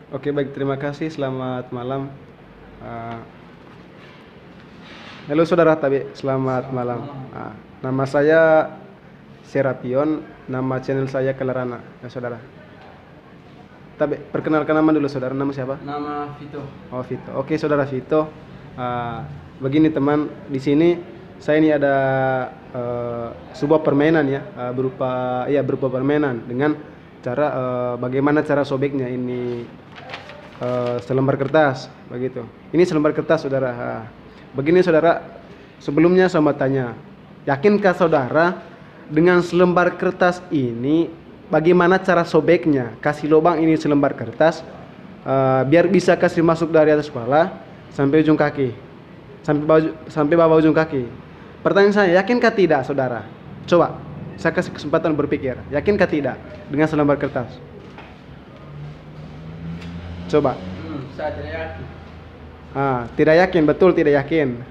Oke, baik, terima kasih. Selamat malam. Uh, Halo saudara Tabe, selamat Selamat malam. malam. Nama saya Serapion, nama channel saya Kelerana, ya saudara. Tabe, perkenalkan nama dulu saudara, nama siapa? Nama Vito. Oh, Vito. Oke, saudara Vito. Begini teman, di sini saya ini ada sebuah permainan ya, berupa permainan dengan cara bagaimana cara sobeknya ini selembar kertas begitu. Ini selembar kertas saudara. Begini saudara, sebelumnya saya mau tanya, yakinkah saudara dengan selembar kertas ini bagaimana cara sobeknya? Kasih lubang ini selembar kertas biar bisa kasih masuk dari atas kepala sampai ujung kaki, sampai bawah ujung kaki. Pertanyaan saya, yakinkah tidak saudara? Coba saya kasih kesempatan berpikir, yakinkah tidak dengan selembar kertas? Coba. Saya tidak yakin. Tidak yakin, betul tidak yakin.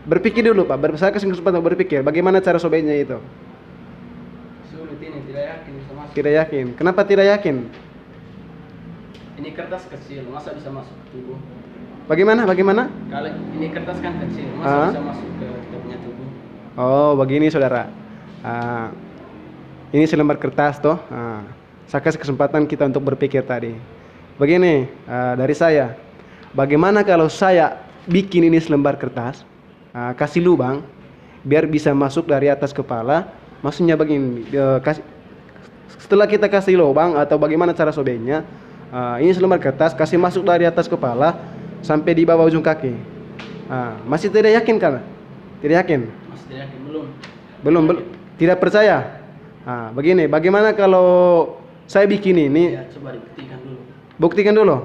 Berpikir dulu Pak, saya kasih kesempatan berpikir, bagaimana cara sobeknya itu? Sulit ini, tidak yakin bisa masuk. Tidak yakin. Kenapa tidak yakin? Ini kertas kecil, masa bisa masuk ke tubuh? Bagaimana? Kalau ini kertas kan kecil, masa bisa masuk ke punya tubuh? Oh, begini saudara. Ini selembar kertas toh. Saya kasih kesempatan kita untuk berpikir tadi. Begini, dari saya. Bagaimana kalau saya bikin ini selembar kertas, kasih lubang, biar bisa masuk dari atas kepala. Maksudnya begini, setelah kita kasih lubang atau bagaimana cara sobeknya, ini selembar kertas kasih masuk dari atas kepala sampai di bawah ujung kaki. Masih tidak yakin kan? Tidak yakin? Masih tidak yakin, belum. Belum. Tidak percaya? Begini, bagaimana kalau saya bikin ini? Ya, coba dibuktikan dulu. Buktikan dulu.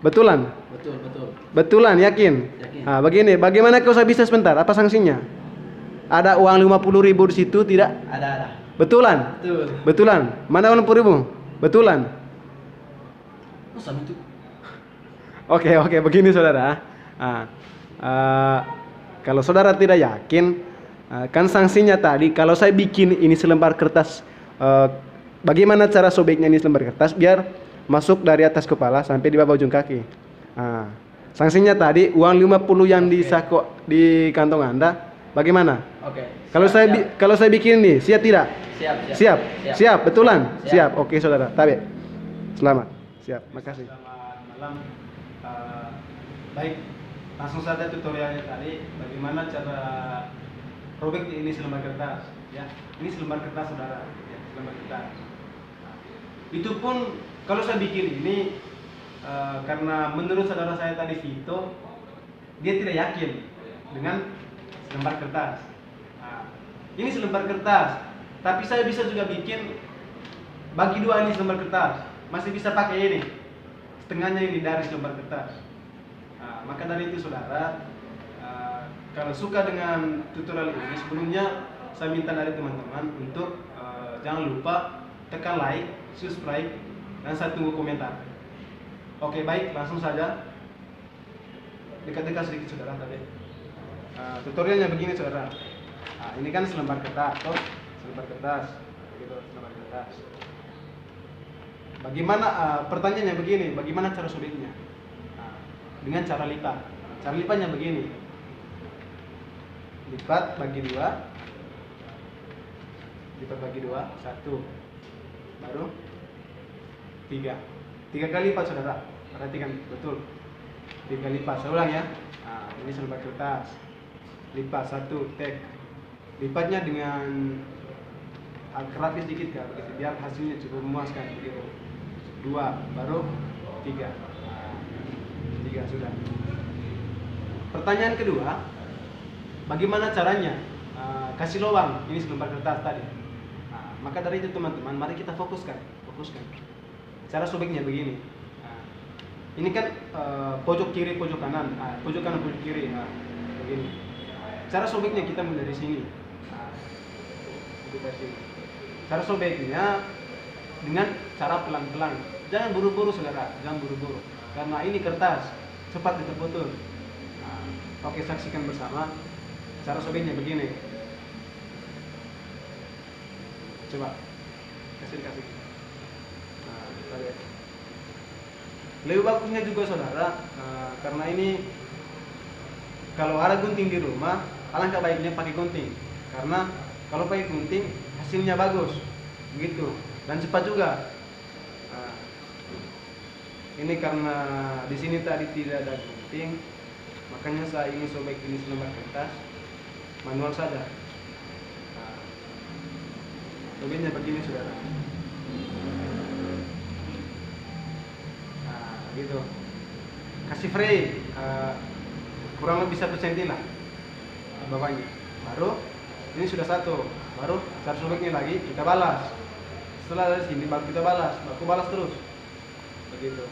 Betulan? Betul. Betulan, yakin? Yakin. Begini, bagaimana kalau saya bisa sebentar? Apa sanksinya? Ada uang 50.000 di situ, tidak? Ada. Betulan? Betul. Betulan? Mana uang 50.000? Betulan? Masa itu? Oke, begini saudara. Kalau saudara tidak yakin, kan sanksinya tadi, kalau saya bikin ini selembar kertas, bagaimana cara sobeknya ini selembar kertas biar masuk dari atas kepala sampai di bawah ujung kaki. Sanksinya tadi uang 50 yang di kantong Anda, bagaimana? Oke. Kalau saya bikin ini, siap tidak? Siap. Betulan? Siap. Oke saudara, Tabe. Selamat. Siap, makasih. Selamat malam. Baik, langsung saja tutorialnya tadi, bagaimana cara robek ini selembar kertas. Ya, ini selembar kertas saudara. Ya, selembar kertas. Itu pun kalau saya bikin ini karena menurut saudara saya tadi Vito, dia tidak yakin dengan selembar kertas. Ini selembar kertas, tapi saya bisa juga bikin bagi dua ini selembar kertas, masih bisa pakai ini, setengahnya ini dari selembar kertas. Maka dari itu saudara, kalau suka dengan tutorial ini, sebelumnya saya minta dari teman-teman untuk jangan lupa tekan like, subscribe, dan saya tunggu komentar. Oke, baik, langsung saja. Dekat-dekat sedikit saudara tadi. Tutorialnya begini saudara. Ini kan selembar kertas, selembar kertas, begitu, selembar kertas. Bagaimana pertanyaannya begini, bagaimana cara sobeknya? Dengan cara lipat. Cara lipatnya begini. Lipat bagi dua. Lipat bagi dua, satu, baru tiga. 3 kali lipat saudara, perhatikan betul. 3 lipat, saya ulang ya. Ini selembar kertas. Lipat satu, tek. Lipatnya dengan rapi sedikit ya, begitu, biar hasilnya cukup memuaskan begitu. 2, baru 3. 3 sudah. Pertanyaan kedua, bagaimana caranya kasih lubang ini selembar kertas tadi? Maka dari itu teman-teman, mari kita fokuskan. Cara sobeknya begini. Ini kan pojok kiri, pojok kanan, pojok kanan, pojok kiri. Begini. Cara sobeknya kita mulai dari sini. Cara sobeknya dengan cara pelan-pelan. Jangan buru-buru saudara, jangan buru-buru. Karena ini kertas, cepat terputus. Oke, saksikan bersama. Cara sobeknya begini. Coba kasih. Lebih bagusnya juga saudara, karena ini kalau ada gunting di rumah, alangkah baiknya pakai gunting. Karena kalau pakai gunting hasilnya bagus, begitu, dan cepat juga. Nah, ini karena di sini tadi tidak ada gunting, makanya saya ini sobek ini selembar kertas manual saja. Nah, sobeknya begini saudara. Nah, gitu. Kasih fray kurang lebih 1 cm lah bawahnya. Baru ini sudah satu, baru cara sobeknya lagi kita balas. Setelah dari sini baru kita balas, baku balas terus, begitu.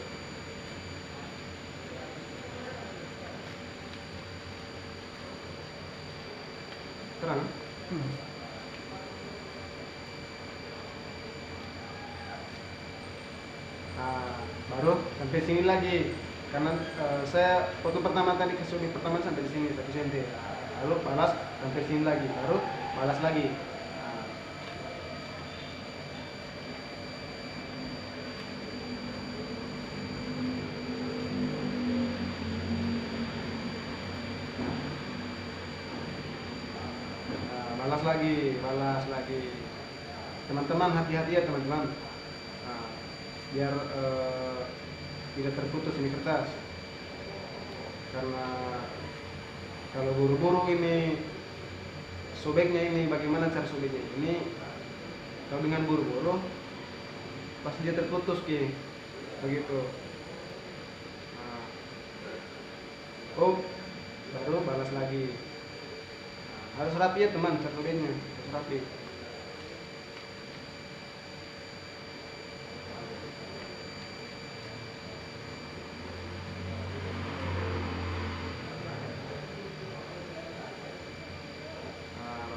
Terang. Nah, baru sampai sini lagi. Karena saya foto pertama tadi kesulit pertama sampai di sini 1 cm. Lalu balas sampai sini lagi, baru balas lagi. Balas lagi. Teman-teman hati-hati ya teman-teman. Nah, biar tidak terputus ini kertas. Karena kalau buru-buru ini sobeknya ini bagaimana cara sobeknya ini, kalau dengan buru-buru pasti dia terputus begitu. Nah, baru balas lagi. Nah, harus rapi ya teman, cara sobeknya harus rapi.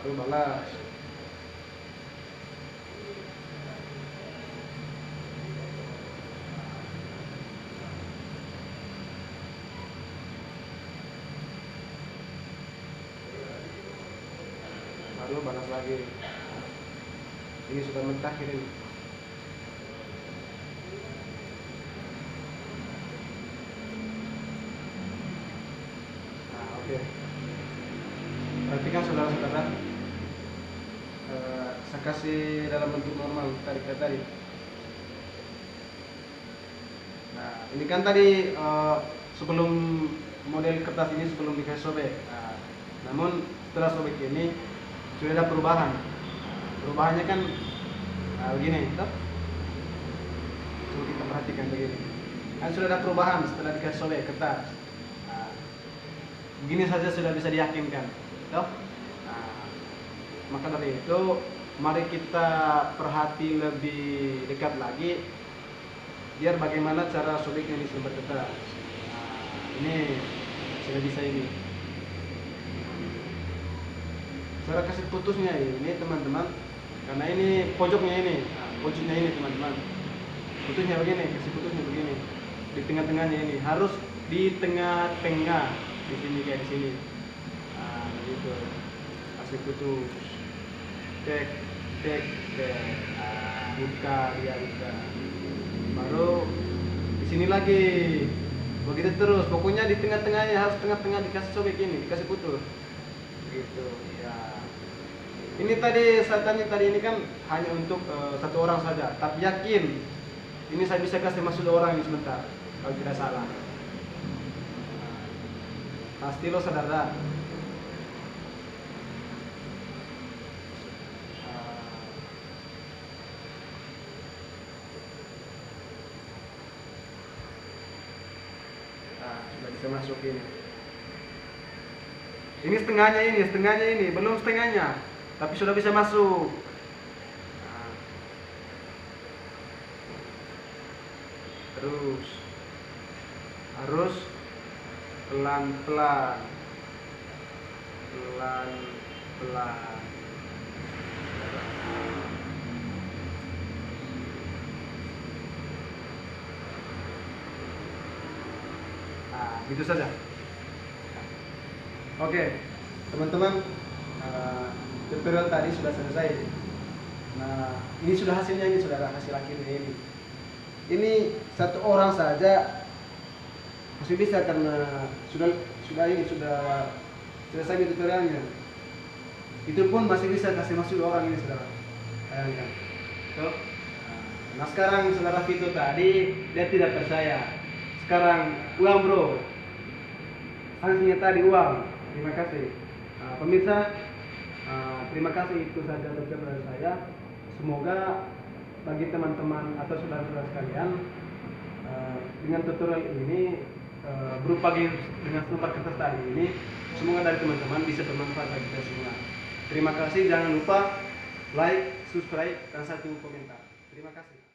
Baru balas. Baru balas lagi. Ini sudah mentah ini. Nah, oke. Perhatikan saudara-saudara. Saya kasih dalam bentuk normal tadi. Nah, ini kan tadi sebelum model kertas ini sebelum dikasih sobek. Nah, namun setelah sobek ini sudah ada perubahan. Perubahannya kan begini, toh? Coba kita perhatikan begini. Kan sudah ada perubahan setelah dikasih sobek kertas. Nah, begini saja sudah bisa diyakinkan, toh? Nah, maka dari itu mari kita perhati lebih dekat lagi biar bagaimana cara sobeknya ini selembar kertas. Nah, ini sudah bisa ini. Cara kasih putusnya ini teman-teman, karena ini pojoknya ini, pojoknya ini teman-teman. Putusnya begini, kasih putusnya begini. Di tengah-tengahnya ini harus di tengah-tengah, di sini kayak di sini. Nah, gitu. Kasih putus. Tek. Buka. Baru di sini lagi. Begitu terus. Pokoknya di tengah-tengahnya harus tengah-tengah dikasih sobek ini, dikasih putus. Gitu. Ya. Ini tadi saya tanya tadi ini kan hanya untuk 1 orang saja, tapi yakin ini saya bisa kasih masuk 2 orang ini sebentar kalau tidak salah. Nah, pasti lo saudara. Sudah bisa masuk ini. Ini setengahnya ini, belum setengahnya, tapi sudah bisa masuk. Nah. Terus harus pelan-pelan. Nah, gitu saja. Oke, teman-teman, tutorial tadi sudah selesai. Nah, ini sudah hasilnya, ini saudara, hasil akhirnya ini. Ini 1 orang saja masih bisa karena sudah selesai tutorialnya. Itu pun masih bisa kasih masuk orang ini saudara. Bayangkan. Tuh. Nah sekarang saudara Vito tadi dia tidak percaya. Sekarang uang bro. Sanksinya tadi uang. Terima kasih. Pemirsa, terima kasih itu saja dari saya. Semoga bagi teman-teman atau saudara-saudara sekalian dengan tutorial ini berupa dengan lembar kertas tadi ini, semoga dari teman-teman bisa bermanfaat bagi kita semua. Terima kasih, jangan lupa like, subscribe, dan satu komentar. Terima kasih.